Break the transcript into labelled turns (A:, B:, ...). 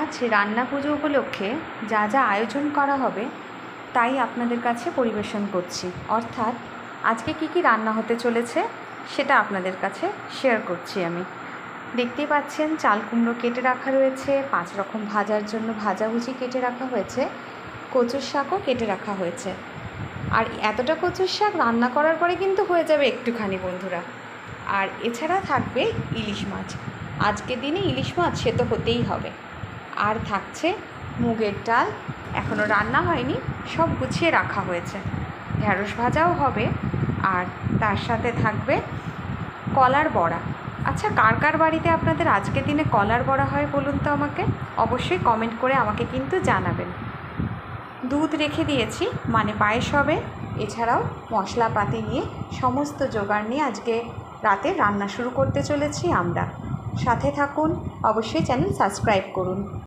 A: আজ রান্না পুজো উপলক্ষে যা যা আয়োজন করা হবে তাই আপনাদের কাছে পরিবেশন করছি। অর্থাৎ আজকে কি কি রান্না হতে চলেছে সেটা আপনাদের কাছে শেয়ার করছি। আমি দেখতেই পাচ্ছেন চাল কুমড়ো কেটে রাখা রয়েছে, 5 রকম ভাজার জন্য ভাজাভুজি কেটে রাখা হয়েছে, কচুর শাকও কেটে রাখা হয়েছে। আর এতটা কচুর শাক রান্না করার পরে কিন্তু হয়ে যাবে একটুখানি বন্ধুরা। আর এছাড়া থাকবে ইলিশ মাছ, আজকের দিনে ইলিশ মাছ সে তো হতেই হবে। আর থাকছে মুগের ডাল, এখনও রান্না হয়নি, সব গুছিয়ে রাখা হয়েছে। ঢ্যাঁড়স ভাজাও হবে, আর তার সাথে থাকবে কলার বড়া। আচ্ছা, কার কার বাড়িতে আপনাদের আজকের দিনে কলার বড়া হয় বলুন তো আমাকে, অবশ্যই কমেন্ট করে আমাকে কিন্তু জানাবেন। দুধ রেখে দিয়েছি, মানে পায়েস হবে। এছাড়াও মশলাপাতি নিয়ে সমস্ত জোগাড় নিয়ে আজকে রাতে রান্না শুরু করতে চলেছি আমরা। সাথে থাকুন, অবশ্যই চ্যানেল সাবস্ক্রাইব করুন।